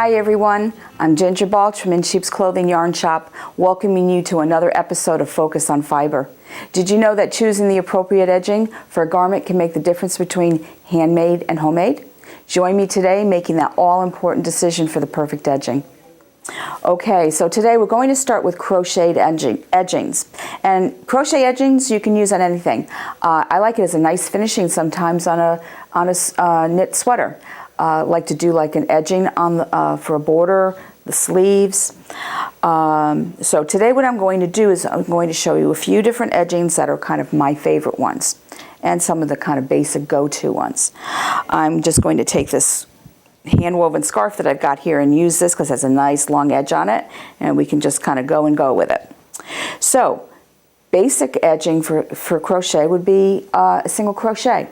Hi everyone, I'm Ginger Balch from In Sheep's Clothing Yarn Shop, welcoming you to another episode of Focus on Fiber. Did you know that choosing the appropriate edging for a garment can make the difference between handmade and homemade? Join me today making that all-important decision for the perfect edging. Okay, so today we're going to start with crocheted edgings. And crochet edgings you can use on anything. I like it as a nice finishing sometimes on a knit sweater. Like to do like an edging on for a border, the sleeves. So today what I'm going to do is I'm going to show you a few different edgings that are kind of my favorite ones and some of the kind of basic go-to ones. I'm just going to take this hand-woven scarf that I've got here and use this because it has a nice long edge on it, and we can just kind of go with it. So basic edging for crochet would be a single crochet.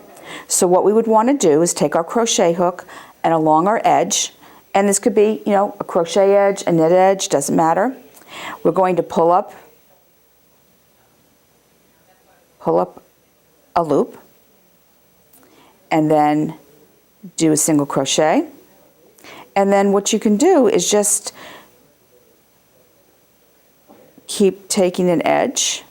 So what we would want to do is take our crochet hook and along our edge, and this could be, you know, a crochet edge, a knit edge, doesn't matter. We're going to pull up a loop and then do a single crochet. And then what you can do is just keep taking an edge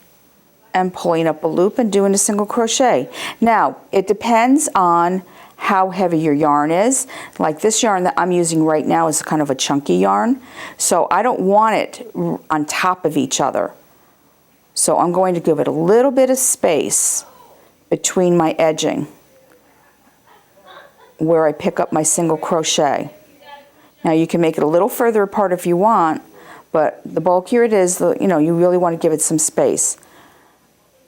and pulling up a loop and doing a single crochet. Now, it depends on how heavy your yarn is. Like this yarn that I'm using right now is kind of a chunky yarn, so I don't want it on top of each other. So I'm going to give it a little bit of space between my edging where I pick up my single crochet. Now you can make it a little further apart if you want, but the bulkier it is, you know, you really want to give it some space.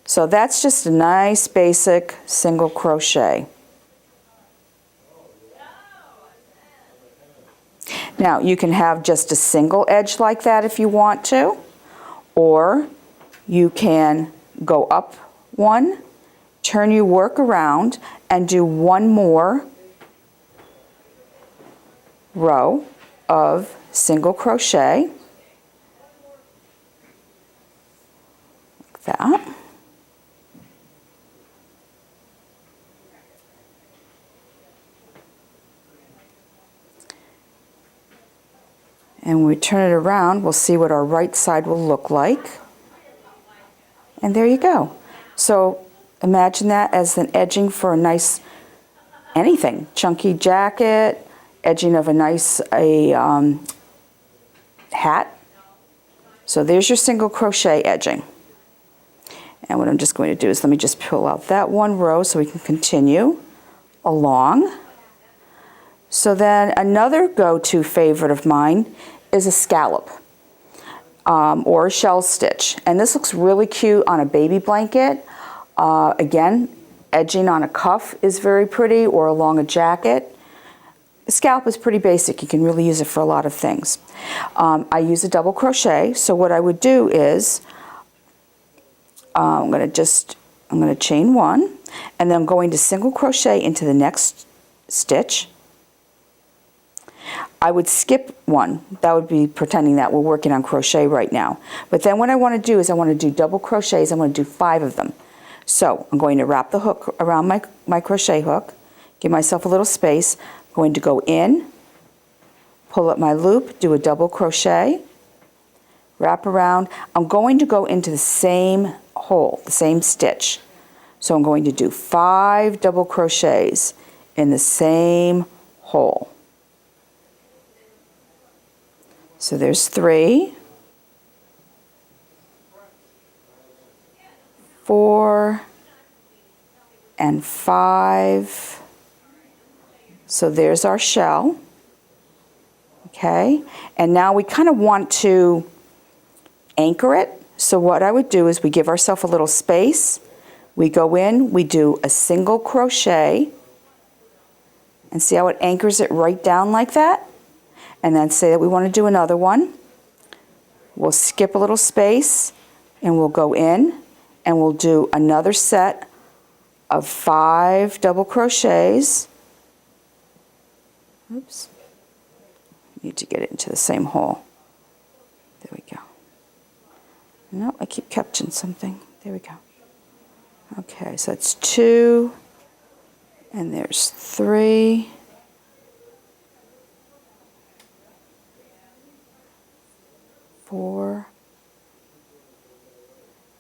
So that's just a nice basic single crochet. Now you can have just a single edge like that if you want to, or you can go up one, turn your work around, and do one more row of single crochet, like that. And when we turn it around, we'll see what our right side will look like. And there you go. So imagine that as an edging for a nice anything, chunky jacket, edging of a nice hat. So there's your single crochet edging. And what I'm just going to do is let me just pull out that one row so we can continue along. So then another go-to favorite of mine is a scallop or a shell stitch. And this looks really cute on a baby blanket. Again, edging on a cuff is very pretty, or along a jacket. The scallop is pretty basic. You can really use it for a lot of things. I use a double crochet, so what I would do is I'm going to chain one, and then I'm going to single crochet into the next stitch. I would skip one. That would be pretending that we're working on crochet right now. But then what I want to do is I want to do double crochets. I want to do 5 of them. So I'm going to wrap the hook around my crochet hook, give myself a little space. I'm going to go in, pull up my loop, do a double crochet, wrap around. I'm going to go into the same hole, the same stitch. So I'm going to do 5 double crochets in the same hole. So there's 3, 4, and 5. So there's our shell. Okay, and now we kind of want to anchor it. So what I would do is we give ourselves a little space. We go in, we do a single crochet, and see how it anchors it right down like that? And then say that we want to do another one. We'll skip a little space and we'll go in and we'll do another set of 5 double crochets. Oops. Need to get it into the same hole. There we go. No, I keep catching something. There we go. Okay, so that's 2, and there's 3,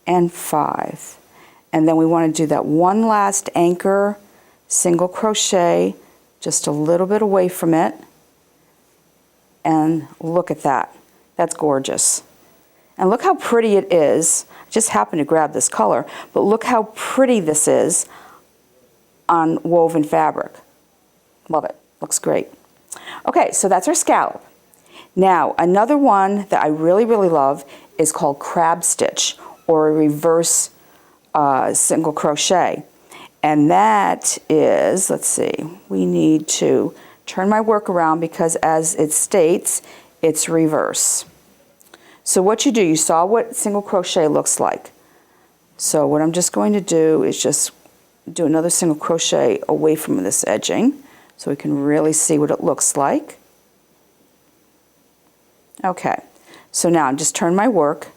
and 5. And then we want to do that one last anchor single crochet just a little bit away from it. And look at that. That's gorgeous. And look how pretty it is. I just happened to grab this color, but look how pretty this is on woven fabric. Love it. Looks great. Okay, so that's our scallop. Now, another one that I really, really love is called crab stitch, or a reverse single crochet. And that is, let's see, we need to turn my work around because as it states, it's reverse. So what you do, you saw what single crochet looks like. So what I'm just going to do is just do another single crochet away from this edging so we can really see what it looks like. Okay, so now just turn my work.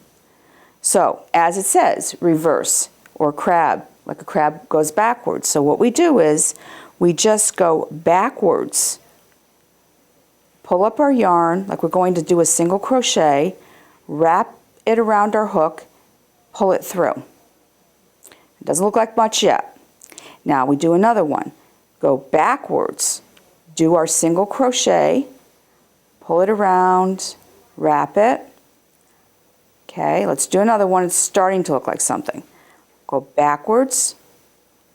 So as it says, reverse or crab, like a crab goes backwards. So what we do is we just go backwards, pull up our yarn like we're going to do a single crochet, wrap it around our hook, pull it through. It doesn't look like much yet. Now we do another one. Go backwards, do our single crochet, pull it around, wrap it. Okay, let's do another one. It's starting to look like something. Go backwards,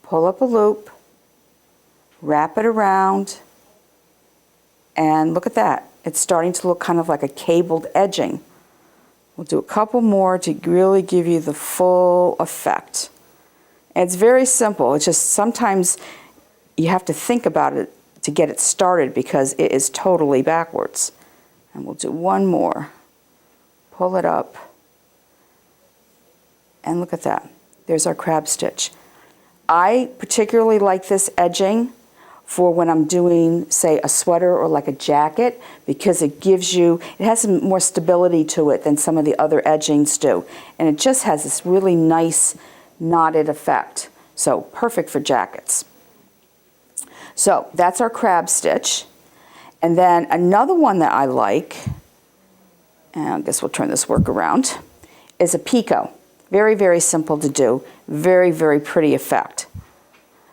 pull up a loop, wrap it around, and look at that. It's starting to look kind of like a cabled edging. We'll do a couple more to really give you the full effect. And it's very simple. It's just sometimes you have to think about it to get it started because it is totally backwards. And we'll do one more. Pull it up. And look at that. There's our crab stitch. I particularly like this edging for when I'm doing, say, a sweater or like a jacket because it gives you, it has some more stability to it than some of the other edgings do. And it just has this really nice knotted effect. So perfect for jackets. So that's our crab stitch. And then another one that I like, and I guess we'll turn this work around, is a Picot. Very, very simple to do. Very, very pretty effect.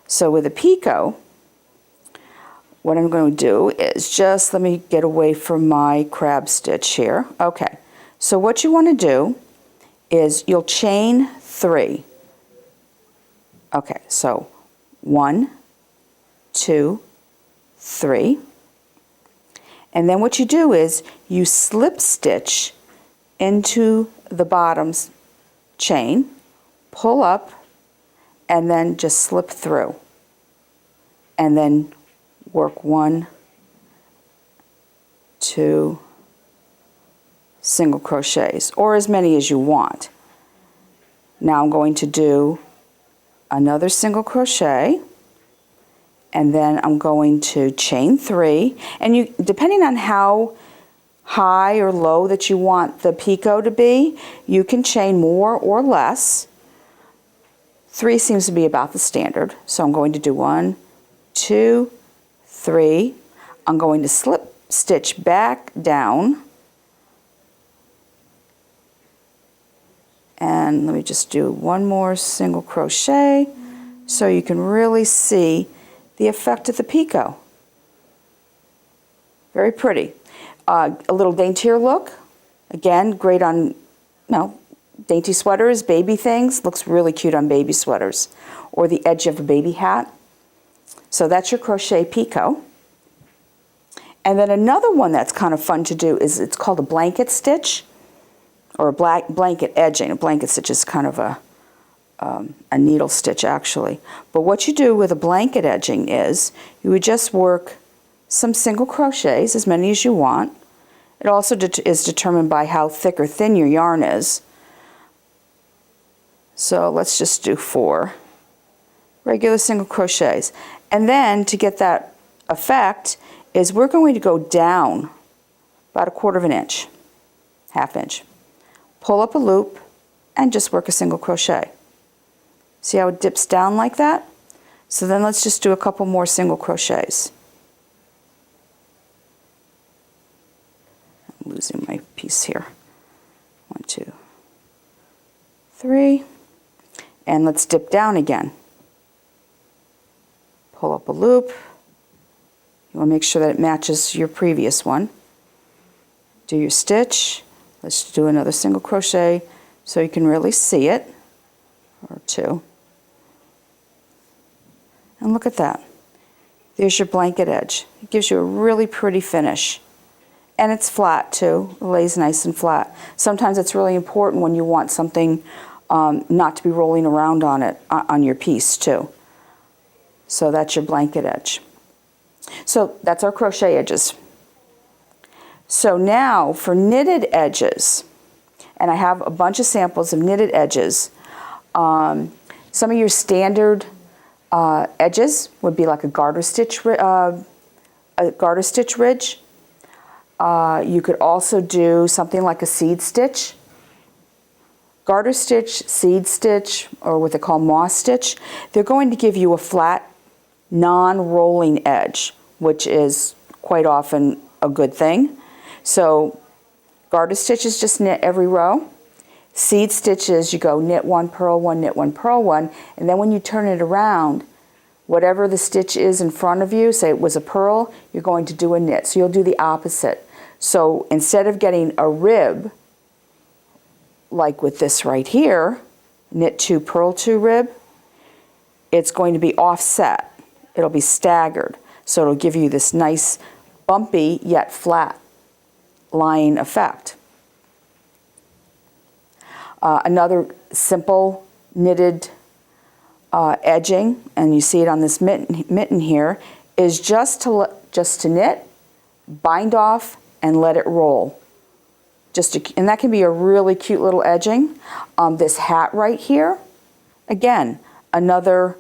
So with a Picot, what I'm going to do is just, let me get away from my crab stitch here. Okay, so what you want to do is you'll chain 3. Okay, so 1, 2, 3. And then what you do is you slip stitch into the bottom's chain, pull up, and then just slip through. And then work 1, 2 single crochets, or as many as you want. Now I'm going to do another single crochet, and then I'm going to chain 3, and you, depending on how high or low that you want the Picot to be, you can chain more or less. 3 seems to be about the standard, so I'm going to do 1, 2, 3. I'm going to slip stitch back down, and let me just do one more single crochet so you can really see the effect of the Picot. Very pretty. A little daintier look. Again, great on, dainty sweaters, baby things. Looks really cute on baby sweaters. Or the edge of a baby hat. So that's your crochet Picot. And then another one that's kind of fun to do is, it's called a blanket stitch. Or a blanket edging. A blanket stitch is kind of a needle stitch actually. But what you do with a blanket edging is, you would just work some single crochets, as many as you want. It also is determined by how thick or thin your yarn is. So let's just do 4 regular single crochets. And then to get that effect is we're going to go down about 1/4 inch, 1/2 inch. Pull up a loop and just work a single crochet. See how it dips down like that? So then let's just do a couple more single crochets. I'm losing my piece here. 1, 2, 3, and let's dip down again. Pull up a loop. You want to make sure that it matches your previous one. Do your stitch. Let's do another single crochet so you can really see it, or 2. And look at that. There's your blanket edge. It gives you a really pretty finish. And it's flat too. It lays nice and flat. Sometimes it's really important when you want something not to be rolling around on it, on your piece too. So that's your blanket edge. So that's our crochet edges. So now for knitted edges, and I have a bunch of samples of knitted edges. Some of your standard edges would be like a garter stitch ridge. You could also do something like a seed stitch. Garter stitch, seed stitch, or what they call moss stitch. They're going to give you a flat, non-rolling edge, which is quite often a good thing. So garter stitches just knit every row. Seed stitches, you go knit 1, purl 1, knit 1, purl 1, and then when you turn it around, whatever the stitch is in front of you, say it was a purl, you're going to do a knit. So you'll do the opposite. So instead of getting a rib, like with this right here, knit 2, purl 2 rib, it's going to be offset. It'll be staggered. So it'll give you this nice bumpy yet flat line effect. Another simple knitted edging, and you see it on this mitten here, is just to knit, bind off, and let it roll. And that can be a really cute little edging. This hat right here, again, another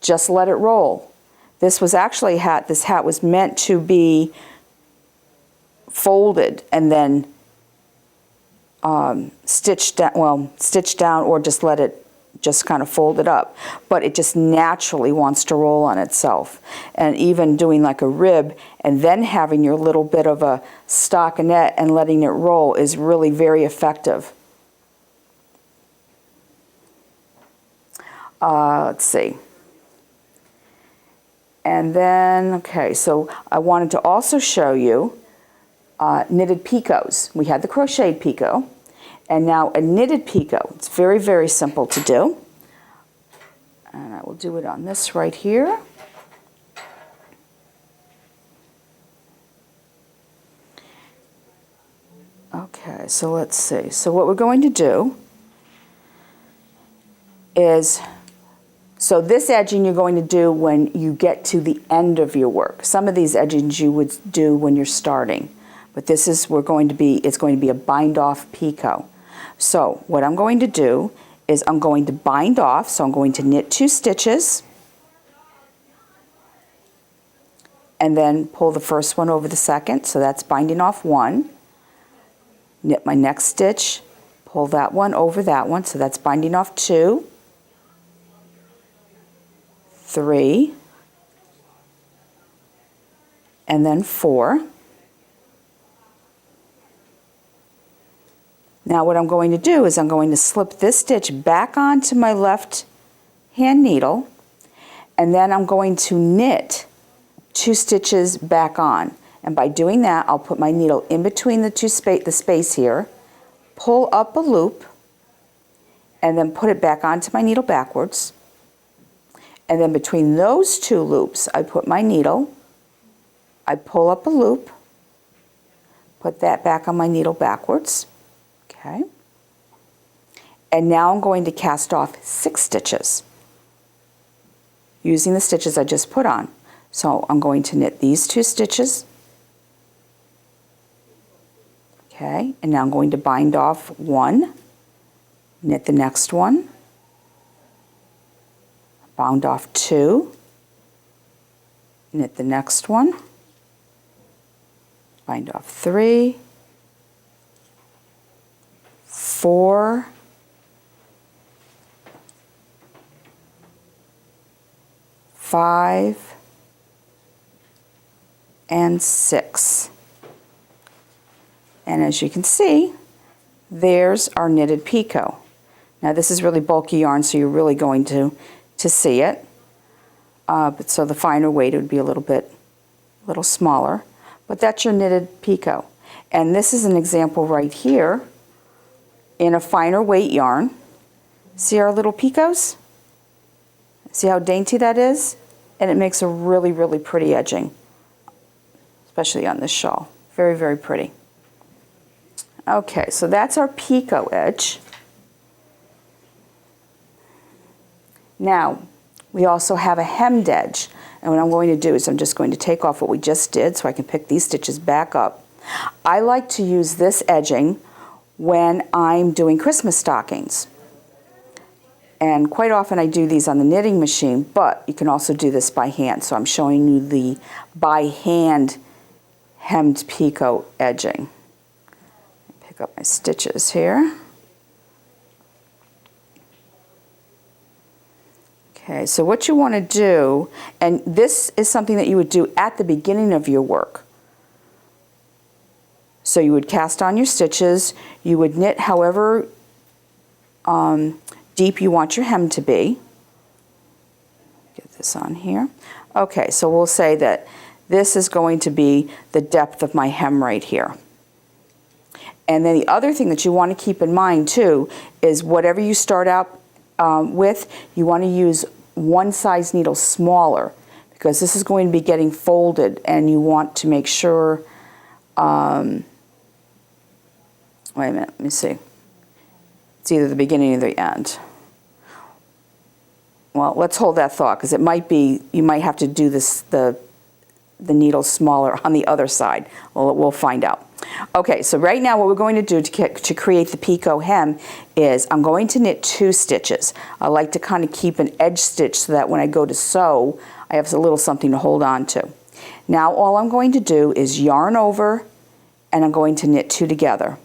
just let it roll. This was actually a hat. This hat was meant to be folded and then stitched down, or just let it just kind of fold it up, but it just naturally wants to roll on itself. And even doing like a rib and then having your little bit of a stockinette and letting it roll is really very effective. Let's see. And then, okay, so I wanted to also show you knitted picots. We had the crocheted picot, and now a knitted picot. It's very, very simple to do. And I will do it on this right here. Okay, so let's see. So what we're going to do is, so this edging you're going to do when you get to the end of your work. Some of these edgings you would do when you're starting. But this is, it's going to be a bind off picot. So what I'm going to do is I'm going to bind off, so I'm going to knit 2 stitches and then pull the first one over the second, so that's binding off 1. Knit my next stitch, pull that one over that one, so that's binding off 2, 3, and then 4. Now what I'm going to do is I'm going to slip this stitch back onto my left hand needle, and then I'm going to knit 2 stitches back on. And by doing that, I'll put my needle in between the space here, pull up a loop, and then put it back onto my needle backwards. And then between those 2 loops, I put my needle, I pull up a loop, put that back on my needle backwards. Okay. And now I'm going to cast off 6 stitches using the stitches I just put on. So I'm going to knit these 2 stitches. Okay, and now I'm going to bind off 1, knit the next one, bound off 2, knit the next one, bind off 3, 4, 5, and 6. And as you can see, there's our knitted picot. Now this is really bulky yarn, so you're really going to see it. But so the finer weight would be a little smaller. But that's your knitted picot. And this is an example right here in a finer weight yarn. See our little picots? See how dainty that is? And it makes a really, really pretty edging, especially on this shawl. Very, very pretty. Okay, so that's our picot edge. Now, we also have a hemmed edge. And what I'm going to do is I'm just going to take off what we just did so I can pick these stitches back up. I like to use this edging when I'm doing Christmas stockings. And quite often I do these on the knitting machine, but you can also do this by hand. So I'm showing you the by hand hemmed picot edging. Pick up my stitches here. Okay, so what you want to do, and this is something that you would do at the beginning of your work. So you would cast on your stitches, you would knit however deep you want your hem to be. Get this on here. Okay, so we'll say that this is going to be the depth of my hem right here. And then the other thing that you want to keep in mind too is whatever you start out with, you want to use one size needle smaller because this is going to be getting folded and you want to make sure, wait a minute, let me see. It's either the beginning or the end. Well, let's hold that thought because it might be, you might have to do this, the needle smaller on the other side. Well, we'll find out. Okay, so right now what we're going to do to create the picot hem is I'm going to knit 2 stitches. I like to kind of keep an edge stitch so that when I go to sew, I have a little something to hold on to. Now all I'm going to do is yarn over and I'm going to knit 2 together.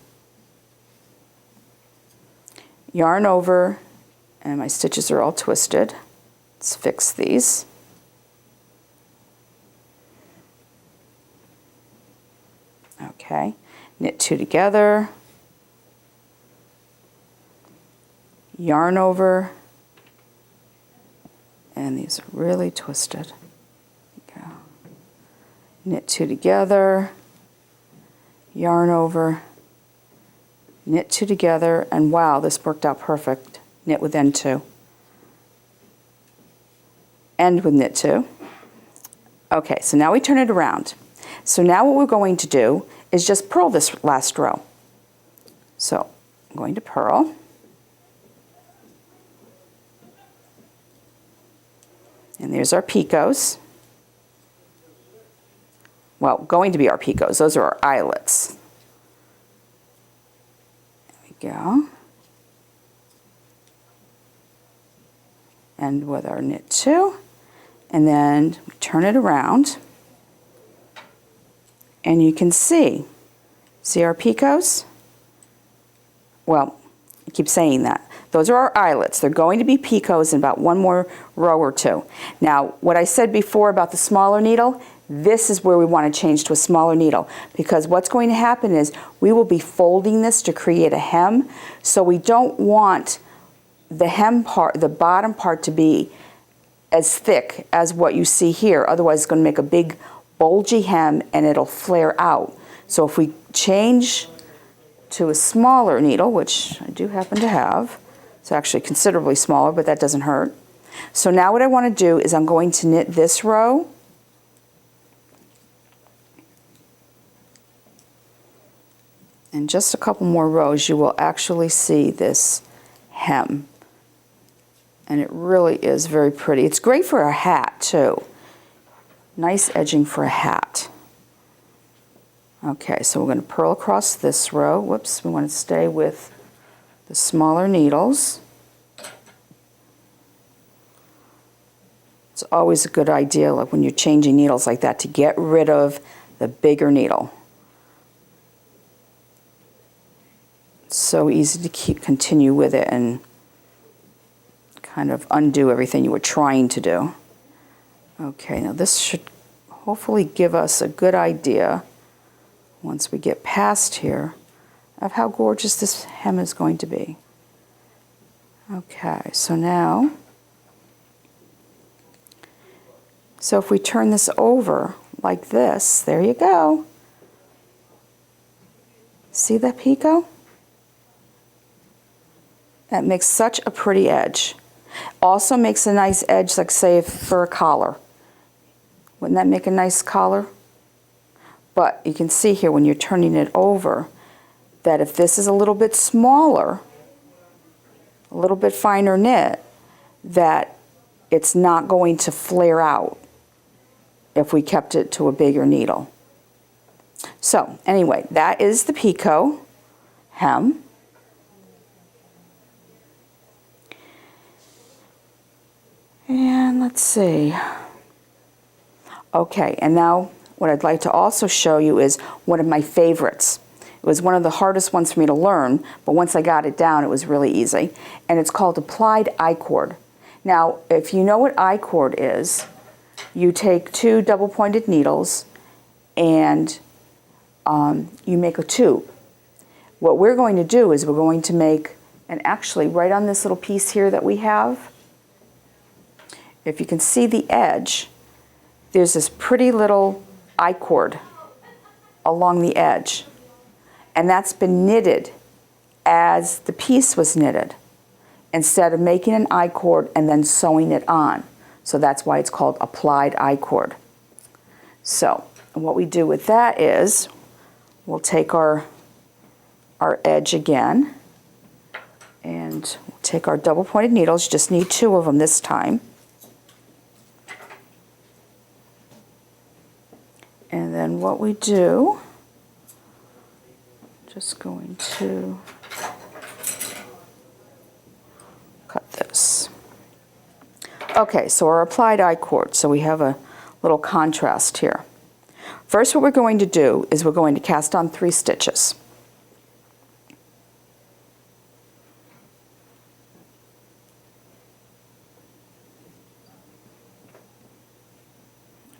Yarn over, and my stitches are all twisted. Let's fix these. Okay, knit 2 together, yarn over, and these are really twisted. There you go. Knit 2 together, yarn over, knit 2 together, and wow, this worked out perfect. Knit with end 2. End with knit 2. Okay, so now we turn it around. So now what we're going to do is just purl this last row. So I'm going to purl. And there's our picots. Well, going to be our picots. Those are our eyelets. There we go. And with our knit 2. And then we turn it around. And you can see our picots? Well, I keep saying that. Those are our eyelets. They're going to be picots in about 1 more row or 2. Now, what I said before about the smaller needle, this is where we want to change to a smaller needle because what's going to happen is we will be folding this to create a hem. So we don't want the hem part, the bottom part, to be as thick as what you see here. Otherwise, it's going to make a big bulgy hem and it'll flare out. So if we change to a smaller needle, which I do happen to have, it's actually considerably smaller, but that doesn't hurt. So now what I want to do is I'm going to knit this row. In just a couple more rows, you will actually see this hem. And it really is very pretty. It's great for a hat too. Nice edging for a hat. Okay, so we're going to purl across this row. Whoops, we want to stay with the smaller needles. It's always a good idea, like when you're changing needles like that, to get rid of the bigger needle. It's so easy to continue with it and kind of undo everything you were trying to do. Okay, now this should hopefully give us a good idea once we get past here of how gorgeous this hem is going to be. Okay, so now, so if we turn this over like this, there you go. See that picot? That makes such a pretty edge. Also makes a nice edge, like say for a collar. Wouldn't that make a nice collar? But you can see here when you're turning it over that if this is a little bit smaller, a little bit finer knit, that it's not going to flare out if we kept it to a bigger needle. So anyway, that is the Pico hem. And let's see. Okay, and now what I'd like to also show you is one of my favorites. It was one of the hardest ones for me to learn, but once I got it down, it was really easy. And it's called applied I-cord. Now, if you know what I-cord is, you take 2 double-pointed needles and you make a tube. What we're going to do is we're going to make, and actually right on this little piece here that we have, if you can see the edge, there's this pretty little I-cord along the edge. And that's been knitted as the piece was knitted, instead of making an I-cord and then sewing it on. So that's why it's called applied I-cord. So what we do with that is we'll take our edge again, and we'll take our double pointed needles, just need 2 of them this time. And then what we do, just going to cut this. Okay, so our applied I-cord, so we have a little contrast here. First, what we're going to do is we're going to cast on 3 stitches.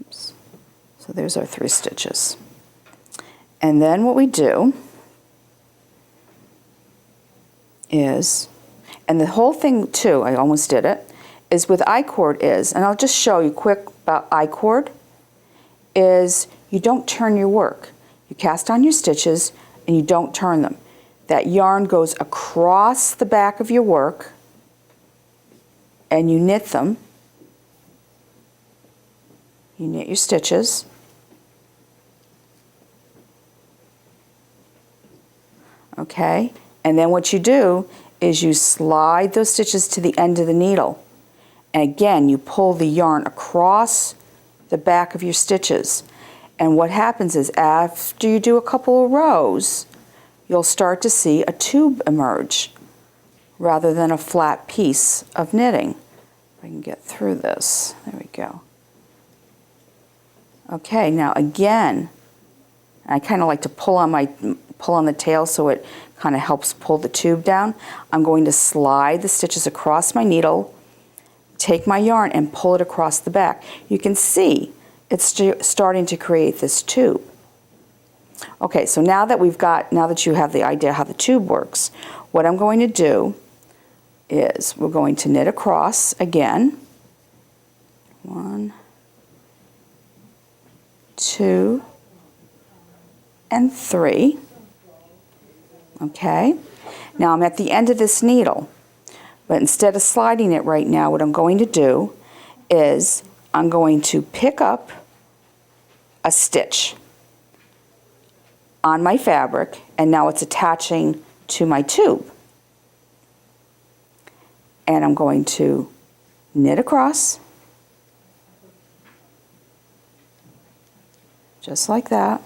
Oops. So there's our 3 stitches. And then what we do is, and the whole thing too, I almost did it, is with I-cord is, and I'll just show you quick about I-cord, is you don't turn your work. You cast on your stitches and you don't turn them. That yarn goes across the back of your work and you knit them. You knit your stitches. Okay, and then what you do is you slide those stitches to the end of the needle. And again, you pull the yarn across the back of your stitches. And what happens is after you do a couple of rows, you'll start to see a tube emerge rather than a flat piece of knitting. If I can get through this, there we go. Okay, now again, I kind of like to pull on the tail so it kind of helps pull the tube down. I'm going to slide the stitches across my needle, take my yarn and pull it across the back. You can see it's starting to create this tube. Okay, so now that you have the idea how the tube works, what I'm going to do is we're going to knit across again. 1, 2, and 3. Okay, now I'm at the end of this needle, but instead of sliding it right now, what I'm going to do is I'm going to pick up a stitch on my fabric, and now it's attaching to my tube. And I'm going to knit across, just like that.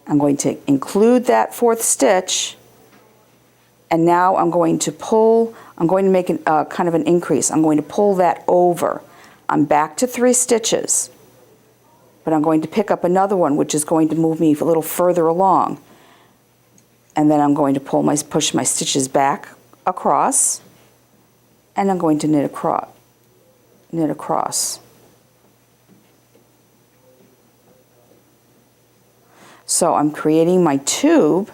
I'm going to include that 4th stitch, and now I'm going to pull, I'm going to make kind of an increase. I'm going to pull that over. I'm back to 3 stitches, but I'm going to pick up another one, which is going to move me a little further along. And then I'm going to push my stitches back across, and I'm going to knit across. So I'm creating my tube.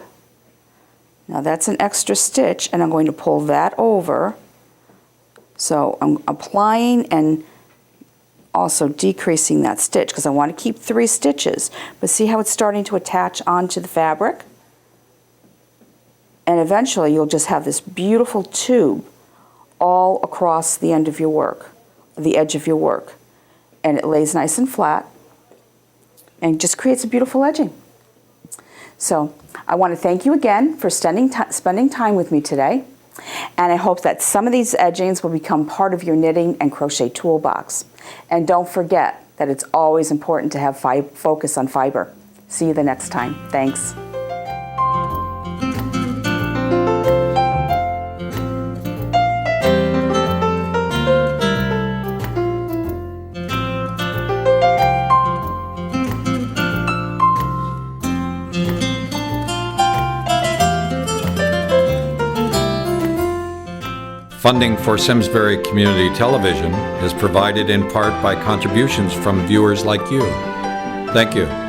Now that's an extra stitch, and I'm going to pull that over. So I'm applying and also decreasing that stitch because I want to keep 3 stitches. But see how it's starting to attach onto the fabric? And eventually you'll just have this beautiful tube all across the end of your work, the edge of your work. And it lays nice and flat and just creates a beautiful edging. So I want to thank you again for spending time with me today. And I hope that some of these edgings will become part of your knitting and crochet toolbox. And don't forget that it's always important to have focus on fiber. See you the next time. Thanks. Funding for Simsbury Community Television is provided in part by contributions from viewers like you. Thank you.